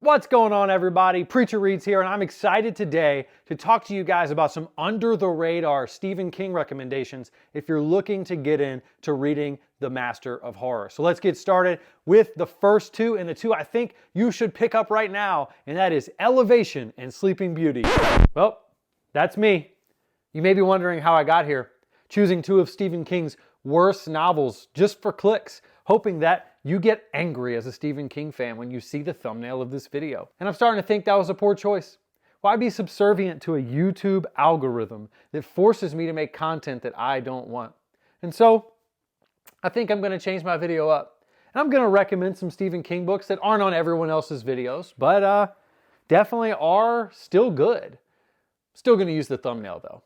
What's going on, everybody? Preacher Reads here, and I'm excited today to talk to you guys about some under-the-radar Stephen King recommendations if you're looking to get into reading the master of horror. So let's get started with the first two, and the two I think you should pick up right now, and that is Elevation and Sleeping Beauty. Well, that's me. You may be wondering how I got here, choosing two of Stephen King's worst novels just for clicks, hoping that you get angry as a Stephen King fan when you see the thumbnail of this video. And I'm starting to think that was a poor choice. Why be subservient to a YouTube algorithm that forces me to make content that I don't want? And so, I think I'm going to change my video up. And I'm going to recommend some Stephen King books that aren't on everyone else's videos, but definitely are still good. Still going to use the thumbnail though.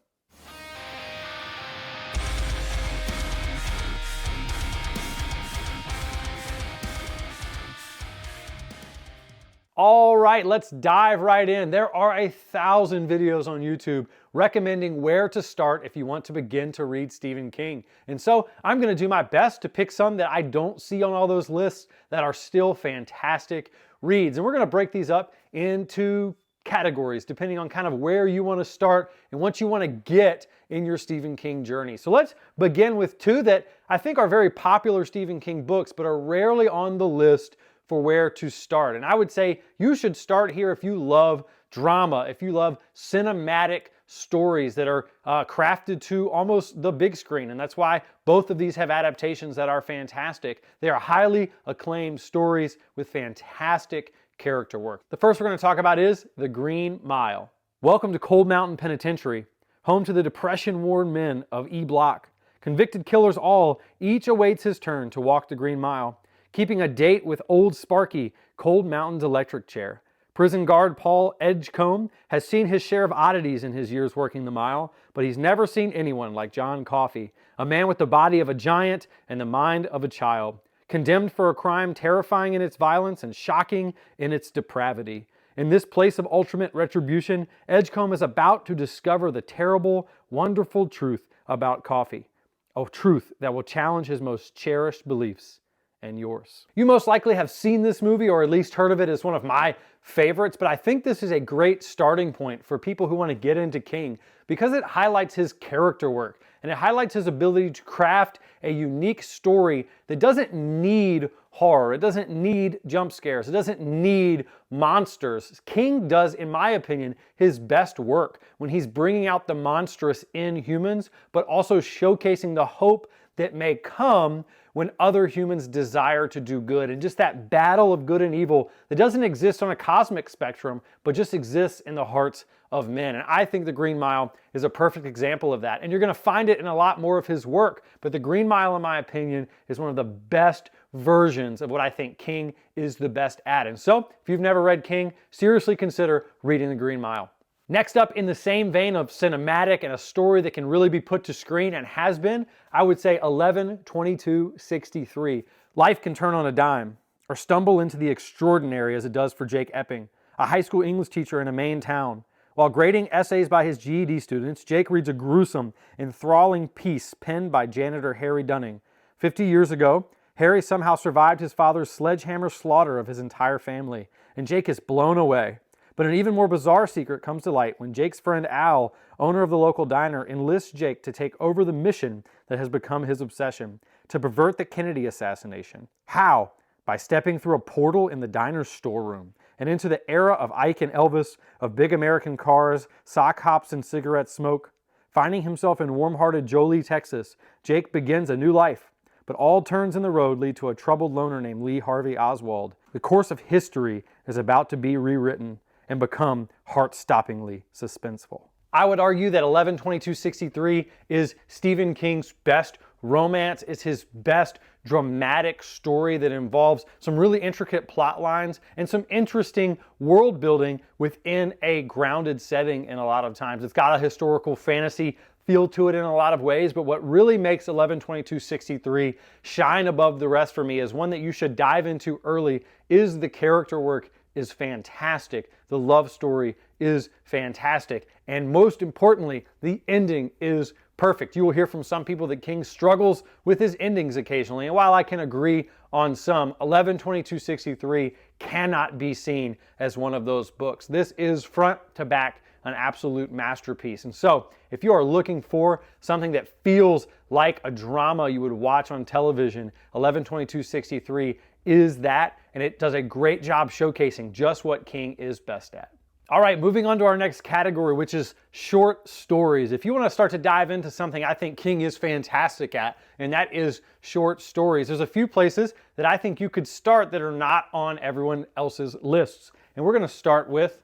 All right, let's dive right in. There are 1,000 videos on YouTube recommending where to start if you want to begin to read Stephen King. And so I'm going to do my best to pick some that I don't see on all those lists that are still fantastic reads. And we're going to break these up into categories depending on kind of where you want to start and what you want to get in your Stephen King journey. So let's begin with two that I think are very popular Stephen King books but are rarely on the list for where to start. And I would say you should start here if you love drama, if you love cinematic stories that are crafted to almost the big screen. And that's why both of these have adaptations that are fantastic. They are highly acclaimed stories with fantastic character work. The first we're going to talk about is The Green Mile. Welcome to Cold Mountain Penitentiary, home to the depression-worn men of E Block. Convicted killers all, each awaits his turn to walk the Green Mile, keeping a date with old Sparky, Cold Mountain's electric chair. Prison guard Paul Edgecombe has seen his share of oddities in his years working the mile, but he's never seen anyone like John Coffey, a man with the body of a giant and the mind of a child, condemned for a crime terrifying in its violence and shocking in its depravity. In this place of ultimate retribution, Edgecombe is about to discover the terrible, wonderful truth about Coffey, a truth that will challenge his most cherished beliefs and yours. You most likely have seen this movie or at least heard of it as one of my favorites, but I think this is a great starting point for people who want to get into King because it highlights his character work and it highlights his ability to craft a unique story that doesn't need horror, it doesn't need jump scares, it doesn't need monsters. King does, in my opinion, his best work when he's bringing out the monstrous in humans, but also showcasing the hope that may come when other humans desire to do good. And just that battle of good and evil that doesn't exist on a cosmic spectrum, but just exists in the hearts of men. And I think The Green Mile is a perfect example of that. And you're going to find it in a lot more of his work. But The Green Mile, in my opinion, is one of the best versions of what I think King is the best at. And so, if you've never read King, seriously consider reading The Green Mile. Next up, in the same vein of cinematic and a story that can really be put to screen and has been, I would say 11/22/63. Life can turn on a dime or stumble into the extraordinary as it does for Jake Epping, a high school English teacher in a Maine town. While grading essays by his GED students, Jake reads a gruesome, enthralling piece penned by janitor Harry Dunning. 50 years ago, Harry somehow survived his father's sledgehammer slaughter of his entire family, and Jake is blown away. But an even more bizarre secret comes to light when Jake's friend Al, owner of the local diner, enlists Jake to take over the mission that has become his obsession, to pervert the Kennedy assassination. How? By stepping through a portal in the diner's storeroom and into the era of Ike and Elvis, of big American cars, sock hops and cigarette smoke. Finding himself in warm-hearted Jolie, Texas, Jake begins a new life. But all turns in the road lead to a troubled loner named Lee Harvey Oswald. The course of history is about to be rewritten and become heart-stoppingly suspenseful. I would argue that 11/22/63 is Stephen King's best romance. It's his best dramatic story that involves some really intricate plot lines and some interesting world building within a grounded setting in a lot of times. It's got a historical fantasy feel to it in a lot of ways, but what really makes 11/22/63 shine above the rest for me is one that you should dive into early is the character work is fantastic. The love story is fantastic. And most importantly, the ending is perfect. You will hear from some people that King struggles with his endings occasionally. And while I can agree on some, 11/22/63 cannot be seen as one of those books. This is front to back an absolute masterpiece. And so if you are looking for something that feels like a drama you would watch on television, 11/22/63 is that, and it does a great job showcasing just what King is best at. All right, moving on to our next category, which is short stories. If you want to start to dive into something I think King is fantastic at, and that is short stories, there's a few places that I think you could start that are not on everyone else's lists. And we're going to start with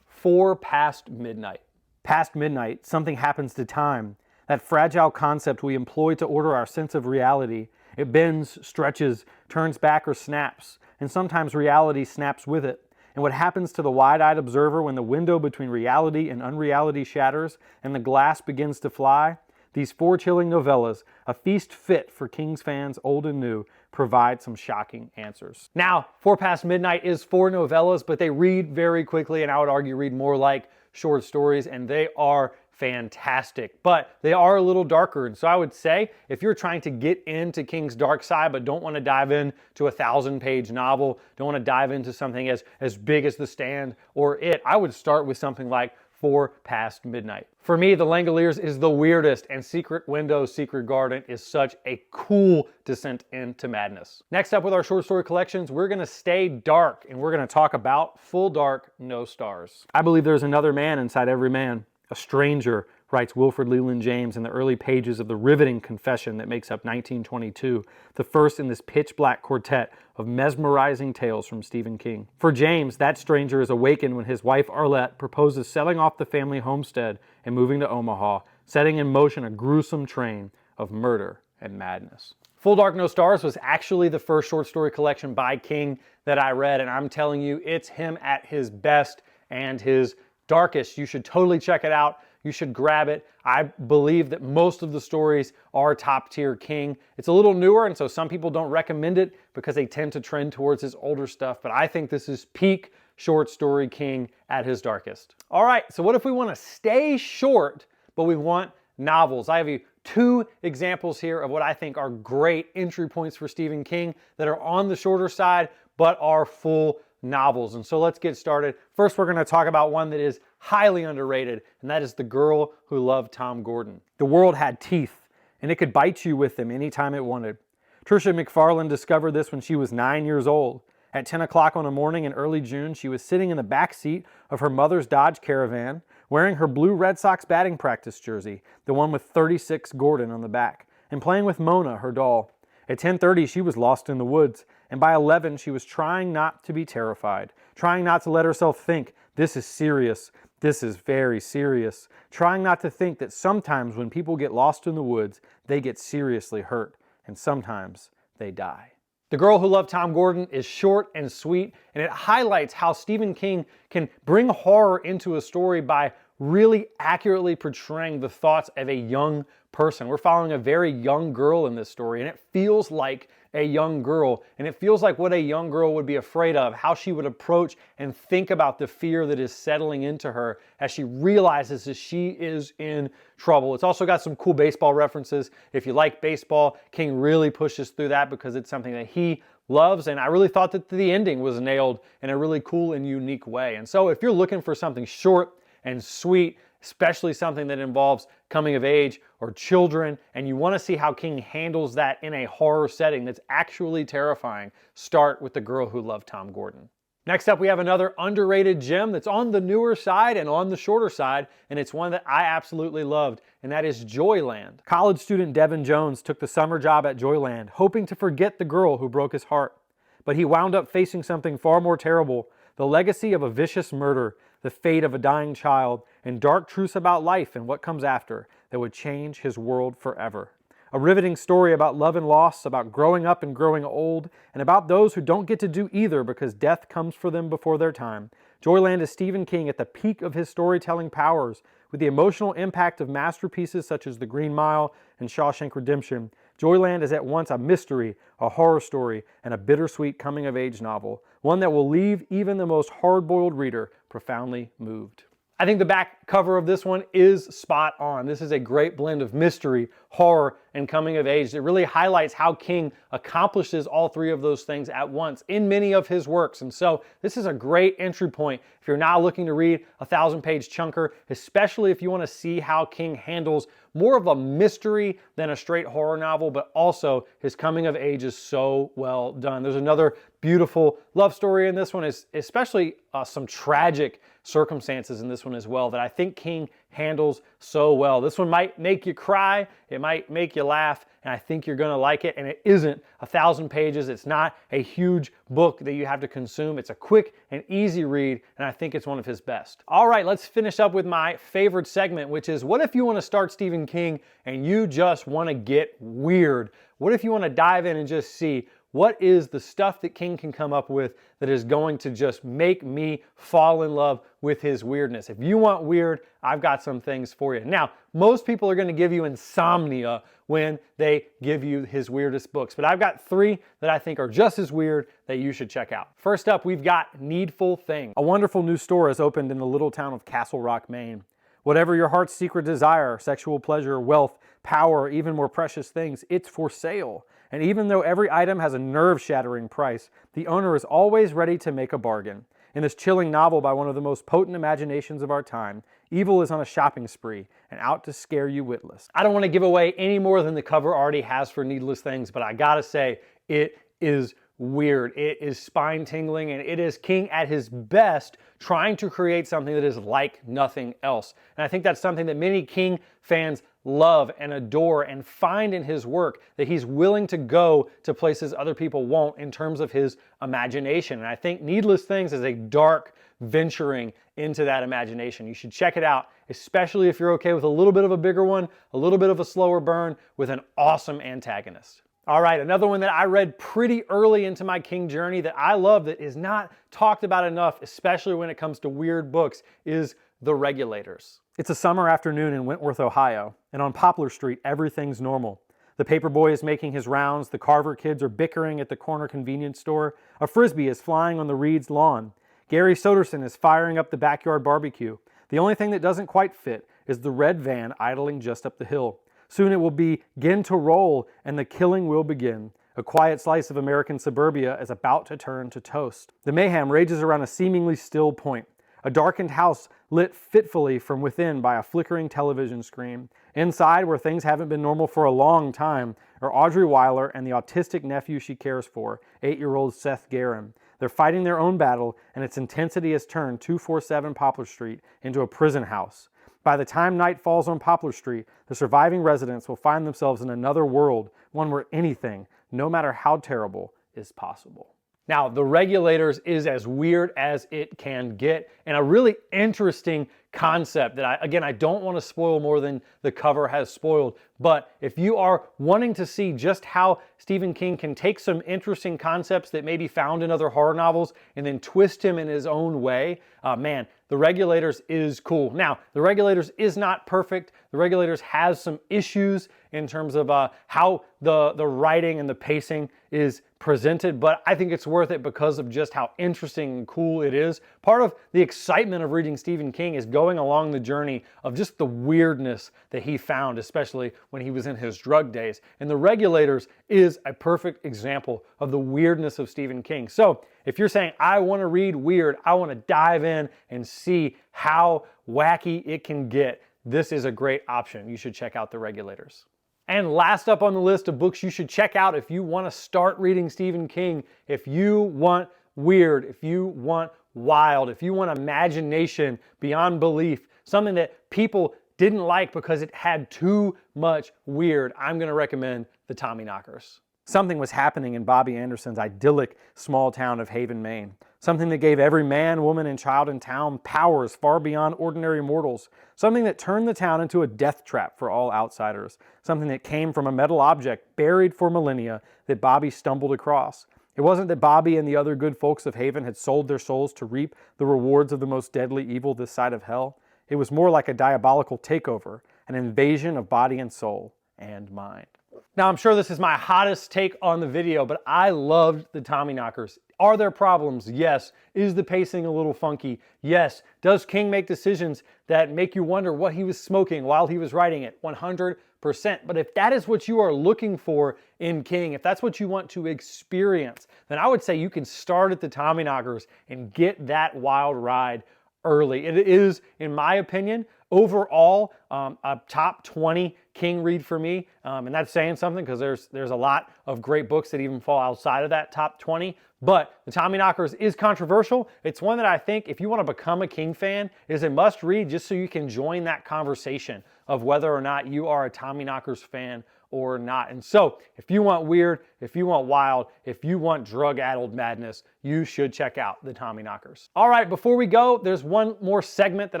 4 Past Midnight. Past midnight, something happens to time. That fragile concept we employ to order our sense of reality. It bends, stretches, turns back, or snaps. And sometimes reality snaps with it. And what happens to the wide-eyed observer when the window between reality and unreality shatters and the glass begins to fly? These 4 chilling novellas, a feast fit for King's fans old and new, provide some shocking answers. Now, 4 Past Midnight is 4 novellas, but they read very quickly, and I would argue read more like short stories, and they are fantastic, but they are a little darker. And so I would say if you're trying to get into King's dark side but don't want to dive in to a 1,000-page novel, don't want to dive into something as big as The Stand or It, I would start with something like 4 Past Midnight. For me, The Langoliers is the weirdest, and Secret Window, Secret Garden is such a cool descent into madness. Next up with our short story collections, we're going to stay dark, and we're going to talk about Full Dark, No Stars. I believe there's another man inside every man. A stranger, writes Wilfred Leland James in the early pages of the riveting confession that makes up 1922, the first in this pitch-black quartet of mesmerizing tales from Stephen King. For James, that stranger is awakened when his wife Arlette proposes selling off the family homestead and moving to Omaha, setting in motion a gruesome train of murder and madness. Full Dark, No Stars was actually the first short story collection by King that I read, and I'm telling you, it's him at his best and his darkest. You should totally check it out. You should grab it. I believe that most of the stories are top tier King. It's a little newer, and so some people don't recommend it because they tend to trend towards his older stuff, but I think this is peak short story King at his darkest. All right, so what if we want to stay short, but we want novels? I have you 2 examples here of what I think are great entry points for Stephen King that are on the shorter side, but are full novels. And so let's get started. First, we're going to talk about one that is highly underrated, and that is The Girl Who Loved Tom Gordon. The world had teeth, and it could bite you with them anytime it wanted. Tricia McFarlane discovered this when she was 9 years old. At 10 o'clock on a morning in early June, she was sitting in the back seat of her mother's Dodge Caravan, wearing her blue Red Sox batting practice jersey, the one with 36 Gordon on the back, and playing with Mona, her doll. At 10:30, she was lost in the woods, and by 11, she was trying not to be terrified, trying not to let herself think, this is serious, this is very serious, trying not to think that sometimes when people get lost in the woods, they get seriously hurt, and sometimes they die. The Girl Who Loved Tom Gordon is short and sweet, and it highlights how Stephen King can bring horror into a story by really accurately portraying the thoughts of a young person. We're following a very young girl in this story, and it feels like a young girl, and it feels like what a young girl would be afraid of, how she would approach and think about the fear that is settling into her as she realizes that she is in trouble. It's also got some cool baseball references. If you like baseball, King really pushes through that because it's something that he loves, and I really thought that the ending was nailed in a really cool and unique way. And so if you're looking for something short and sweet, especially something that involves coming of age or children, and you want to see how King handles that in a horror setting that's actually terrifying, start with The Girl Who Loved Tom Gordon. Next up, we have another underrated gem that's on the newer side and on the shorter side, and it's one that I absolutely loved, and that is Joyland. College student Devin Jones took the summer job at Joyland, hoping to forget the girl who broke his heart. But he wound up facing something far more terrible, the legacy of a vicious murder, the fate of a dying child, and dark truths about life and what comes after that would change his world forever. A riveting story about love and loss, about growing up and growing old, and about those who don't get to do either because death comes for them before their time. Joyland is Stephen King at the peak of his storytelling powers, with the emotional impact of masterpieces such as The Green Mile and Shawshank Redemption. Joyland is at once a mystery, a horror story, and a bittersweet coming-of-age novel, one that will leave even the most hard-boiled reader profoundly moved. I think the back cover of this one is spot on. This is a great blend of mystery, horror, and coming of age. It really highlights how King accomplishes all three of those things at once in many of his works. And so this is a great entry point if you're now looking to read a 1,000-page chunker, especially if you want to see how King handles more of a mystery than a straight horror novel, but also his coming of age is so well done. There's another beautiful love story in this one, especially some tragic circumstances in this one as well that I think King handles so well. This one might make you cry, it might make you laugh, and I think you're gonna like it. And it isn't 1,000 pages. It's not a huge book that you have to consume. It's a quick and easy read, and I think it's one of his best. All right, let's finish up with my favorite segment, which is what if you want to start Stephen King and you just want to get weird? What if you want to dive in and just see what is the stuff that King can come up with that is going to just make me fall in love with his weirdness? If you want weird, I've got some things for you. Now, most people are going to give you insomnia when they give you his weirdest books, but I've got three that I think are just as weird that you should check out. First up, we've got Needful Thing. A wonderful new store has opened in the little town of Castle Rock, Maine. Whatever your heart's secret desire, sexual pleasure, wealth, power, or even more precious things, it's for sale. And even though every item has a nerve-shattering price, the owner is always ready to make a bargain. In this chilling novel by one of the most potent imaginations of our time, evil is on a shopping spree and out to scare you witless. I don't want to give away any more than the cover already has for Needless Things, but I gotta say, it is weird. It is spine-tingling, and it is King at his best trying to create something that is like nothing else. And I think that's something that many King fans love and adore and find in his work, that he's willing to go to places other people won't in terms of his imagination. And I think Needless Things is a dark venturing into that imagination. You should check it out, especially if you're okay with a little bit of a bigger one, a little bit of a slower burn with an awesome antagonist. All right, another one that I read pretty early into my King journey that I love that is not talked about enough, especially when it comes to weird books, is The Regulators. It's a summer afternoon in Wentworth, Ohio, and on Poplar Street, everything's normal. The paperboy is making his rounds, the Carver kids are bickering at the corner convenience store, a frisbee is flying on the Reed's lawn. Gary Soderson is firing up the backyard barbecue. The only thing that doesn't quite fit is the red van idling just up the hill. Soon it will begin to roll and the killing will begin. A quiet slice of American suburbia is about to turn to toast. The mayhem rages around a seemingly still point. A darkened house lit fitfully from within by a flickering television screen. Inside, where things haven't been normal for a long time, are Audrey Weiler and the autistic nephew she cares for, 8-year-old Seth Guerin. They're fighting their own battle, and its intensity has turned 247 Poplar Street into a prison house. By the time night falls on Poplar Street, the surviving residents will find themselves in another world, one where anything, no matter how terrible, is possible. Now, The Regulators is as weird as it can get, and a really interesting concept that I don't want to spoil more than the cover has spoiled, but if you are wanting to see just how Stephen King can take some interesting concepts that may be found in other horror novels and then twist him in his own way, man, The Regulators is cool. Now, The Regulators is not perfect. The Regulators has some issues in terms of how the writing and the pacing is presented, but I think it's worth it because of just how interesting and cool it is. Part of the excitement of reading Stephen King is going along the journey of just the weirdness that he found, especially when he was in his drug days. And The Regulators is a perfect example of the weirdness of Stephen King. So if you're saying, I want to read weird, I want to dive in and see how wacky it can get, this is a great option. You should check out The Regulators. And last up on the list of books you should check out if you want to start reading Stephen King, if you want weird, if you want wild, if you want imagination beyond belief, something that people didn't like because it had too much weird, I'm going to recommend the Tommyknockers. Something was happening in Bobby Anderson's idyllic small town of Haven, Maine. Something that gave every man, woman, and child in town powers far beyond ordinary mortals. Something that turned the town into a death trap for all outsiders. Something that came from a metal object buried for millennia that Bobby stumbled across. It wasn't that Bobby and the other good folks of Haven had sold their souls to reap the rewards of the most deadly evil this side of hell. It was more like a diabolical takeover, an invasion of body and soul and mind. Now, I'm sure this is my hottest take on the video, but I loved the Tommyknockers. Are there problems? Yes. Is the pacing a little funky? Yes. Does King make decisions that make you wonder what he was smoking while he was writing it? 100%. But if that is what you are looking for in King, if that's what you want to experience, then I would say you can start at the Tommyknockers and get that wild ride early. It is, in my opinion, overall a top 20 King read for me, and that's saying something because there's a lot of great books that even fall outside of that top 20. But the Tommyknockers is controversial. It's one that I think if you want to become a King fan is a must read just so you can join that conversation of whether or not you are a Tommyknockers fan or not. And so if you want weird, if you want wild, if you want drug-addled madness, you should check out the Tommyknockers. All right, before we go, there's one more segment that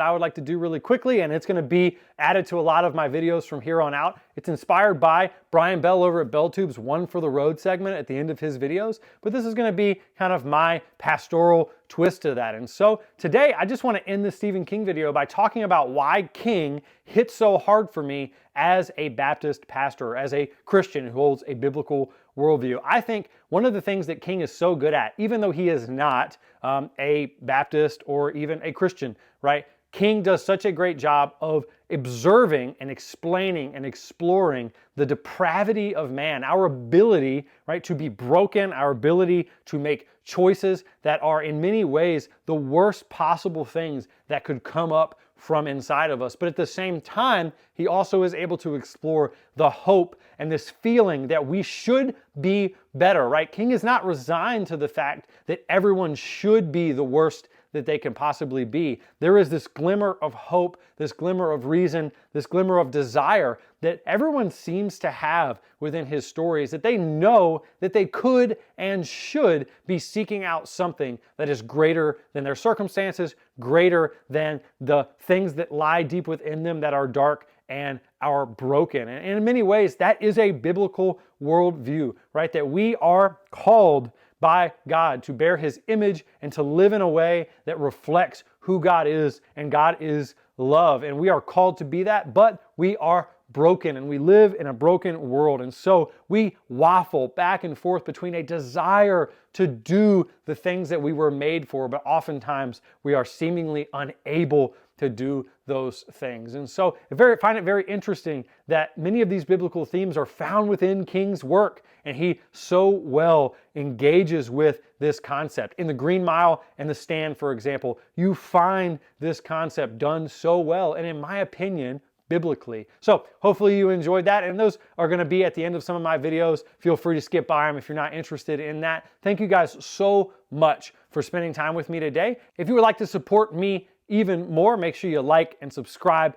I would like to do really quickly, and it's going to be added to a lot of my videos from here on out. It's inspired by Brian Bell over at BellTube's One for the Road segment at the end of his videos, but this is going to be kind of my pastoral twist to that. And so today I just want to end this Stephen King video by talking about why King hit so hard for me as a Baptist pastor, as a Christian who holds a biblical worldview. I think one of the things that King is so good at, even though he is not a Baptist or even a Christian, right? King does such a great job of observing and explaining and exploring the depravity of man, our ability, right, to be broken, our ability to make choices that are in many ways the worst possible things that could come up from inside of us. But at the same time, he also is able to explore the hope and this feeling that we should be better, right? King is not resigned to the fact that everyone should be the worst that they can possibly be. There is this glimmer of hope, this glimmer of reason, this glimmer of desire that everyone seems to have within his stories, that they know that they could and should be seeking out something that is greater than their circumstances, greater than the things that lie deep within them that are dark and are broken. And in many ways, that is a biblical worldview, right? That we are called by God to bear his image and to live in a way that reflects who God is, and God is love. And we are called to be that, but we are broken and we live in a broken world. And so we waffle back and forth between a desire to do the things that we were made for, but oftentimes we are seemingly unable to do those things. And so I find it very interesting that many of these biblical themes are found within King's work, and he so well engages with this concept. In The Green Mile and The Stand, for example, you find this concept done so well, and in my opinion, biblically. So hopefully you enjoyed that, and those are going to be at the end of some of my videos. Feel free to skip by them if you're not interested in that. Thank you guys so much for spending time with me today. If you would like to support me even more, make sure you like and subscribe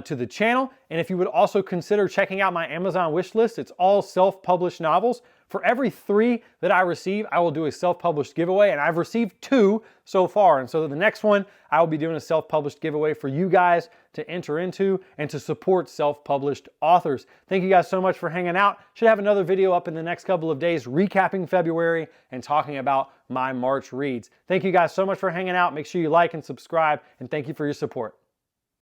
to the channel. And if you would also consider checking out my Amazon wish list, it's all self-published novels. For every 3 that I receive, I will do a self-published giveaway, and I've received 2 so far. And so the next one, I will be doing a self-published giveaway for you guys to enter into and to support self-published authors. Thank you guys so much for hanging out. Should have another video up in the next couple of days recapping February and talking about my March reads. Thank you guys so much for hanging out. Make sure you like and subscribe, and thank you for your support.